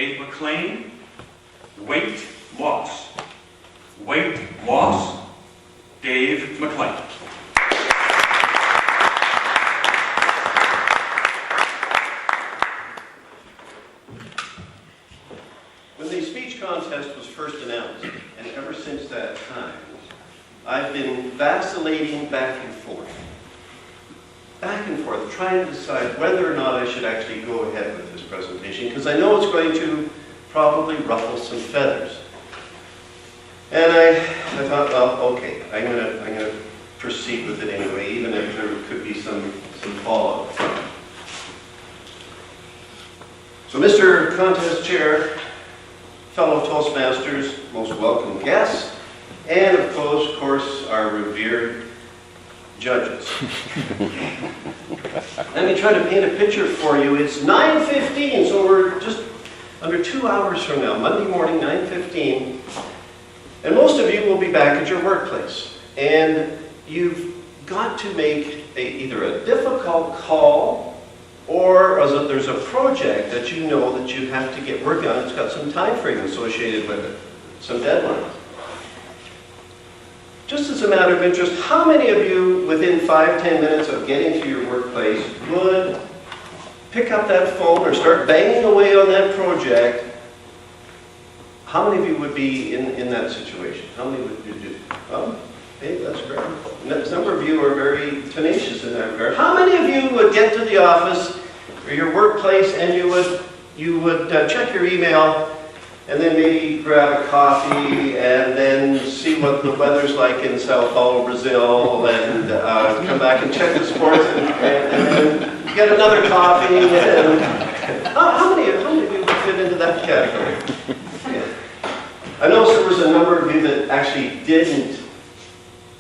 Dave McLean, Wait Loss. Wait Loss, Dave McLean. When the speech contest was first announced, and ever since that time, I've been vacillating back and forth, trying to decide whether or not I should actually go ahead with this presentation, because I know it's going to probably ruffle some feathers. And I thought, well, okay, I'm gonna proceed with it anyway, even if there could be some fallout from it. So, Mr. Contest Chair, fellow Toastmasters, most welcome guests, and of course, our revered judges. Let me try to paint a picture for you. It's 9:15, so we're just under 2 hours from now, Monday morning, 9:15. And most of you will be back at your workplace. And you've got to make either a difficult call, or there's a project that you know that you have to get working on. It's got some time frame associated with it, some deadlines. Just as a matter of interest, how many of you, within 5-10 minutes of getting to your workplace, would pick up that phone or start banging away on that project? How many of you would be in that situation? How many would you do? Oh, hey, that's great. A number of you are very tenacious in that regard. How many of you would get to the office or your workplace and you would check your email and then maybe grab a coffee and then see what the weather's like in Sao Paulo, Brazil, and come back and check the sports and then get another coffee? And how many of you would fit into that category? Yeah. I noticed there was a number of you that actually didn't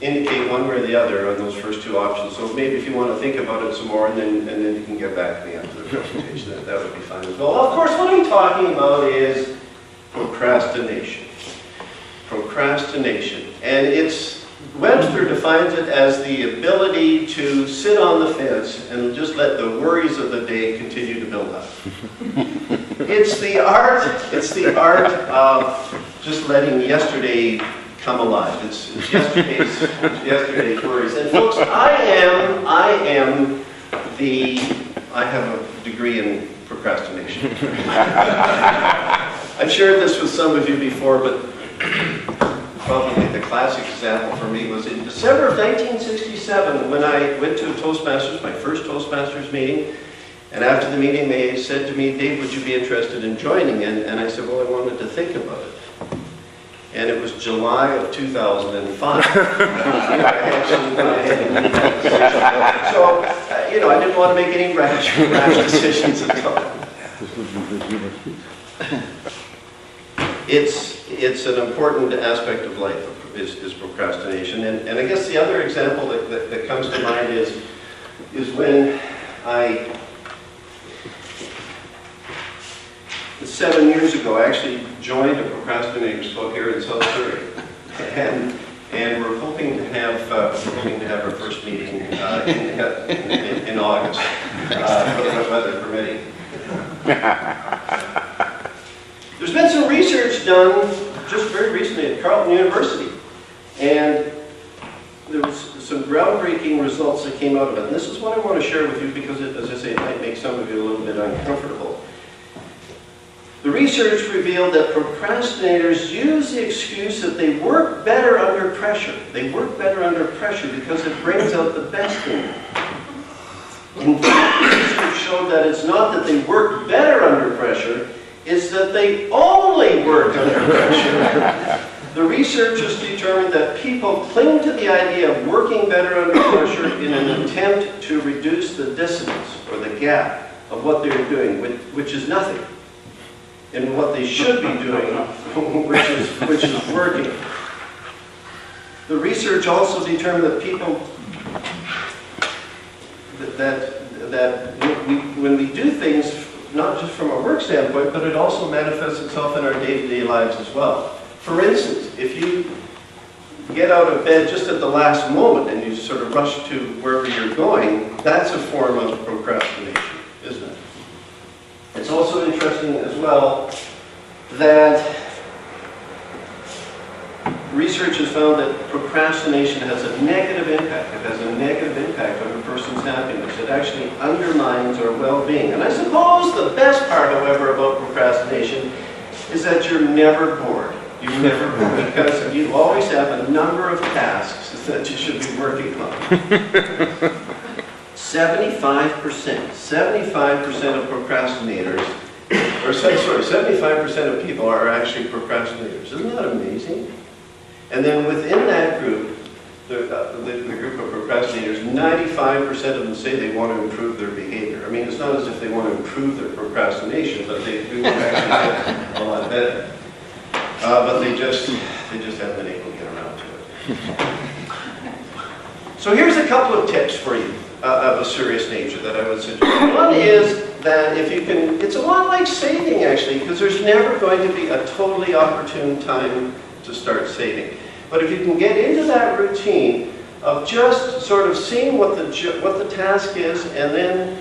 indicate one way or the other on those first two options. So maybe if you want to think about it some more, and then you can get back to me after the presentation, that would be fine as well. Of course, what I'm talking about is procrastination. Procrastination. And Webster defines it as the ability to sit on the fence and just let the worries of the day continue to build up. It's the art of just letting yesterday come alive. It's yesterday's worries. And folks, I have a degree in procrastination. I've shared this with some of you before, but probably the classic example for me was in December of 1967 when I went to Toastmasters, my first Toastmasters meeting. And after the meeting, they said to me, "Dave, would you be interested in joining?" And I said, "Well, I wanted to think about it." And it was July of 2005. So, I didn't want to make any rash decisions at all. It's an important aspect of life, is procrastination. And I guess the other example that comes to mind is when 7 years ago, I actually joined a procrastinators club here in South Surrey, and we're hoping to have our first meeting in August, weather permitting. There's been some research done just very recently at Carleton University, and there was some groundbreaking results that came out of it. And this is what I want to share with you because, as I say, it might make some of you a little bit uncomfortable. The research revealed that procrastinators use the excuse that they work better under pressure. They work better under pressure because it brings out the best in them. In fact, research showed that it's not that they work better under pressure, it's that they only work under pressure. The researchers determined that people cling to the idea of working better under pressure in an attempt to reduce the dissonance or the gap of what they're doing, which is nothing, and what they should be doing, which is working. The research also determined that people when we do things, not just from a work standpoint, but it also manifests itself in our day-to-day lives as well. For instance, if you get out of bed just at the last moment and you sort of rush to wherever you're going, that's a form of procrastination, isn't it? It's also interesting as well that research has found that procrastination has a negative impact. It has a negative impact on a person's happiness. It actually undermines our well-being. And I suppose the best part, however, about procrastination is that you're never bored. You're never bored because you always have a number of tasks that you should be working on. 75% of procrastinators, or sorry, 75% of people are actually procrastinators. Isn't that amazing? And then within that group, the group of procrastinators, 95% of them say they want to improve their behavior. I mean, it's not as if they want to improve their procrastination, but they do actually get a lot better. But they just haven't been able to get around to it. So here's a couple of tips for you of a serious nature that I would suggest. One is that if you can, it's a lot like saving actually, because there's never going to be a totally opportune time to start saving. But if you can get into that routine of just sort of seeing what the task is and then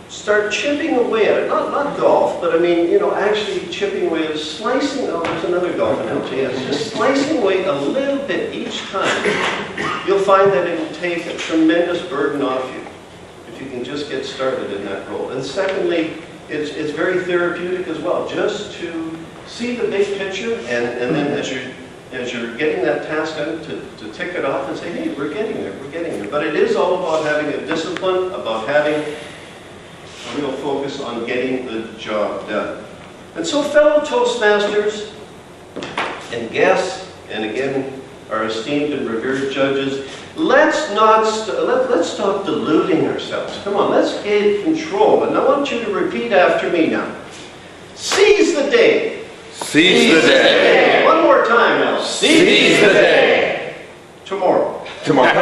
start chipping away at it, not golf, but I mean, actually chipping away at slicing, there's another golf analogy, yes, just slicing away a little bit each time, you'll find that it will take a tremendous burden off you if you can just get started in that role. And secondly, it's very therapeutic as well, just to see the big picture and then as you're getting that task done, to tick it off and say, hey, we're getting there. But it is all about having a discipline, about having a real focus on getting the job done. And so fellow Toastmasters and guests, and again, our esteemed and revered judges, let's stop deluding ourselves. Come on, let's get control. And I want you to repeat after me now. Seize the day. Seize the day. One more time now. Seize the day. Tomorrow. Tomorrow.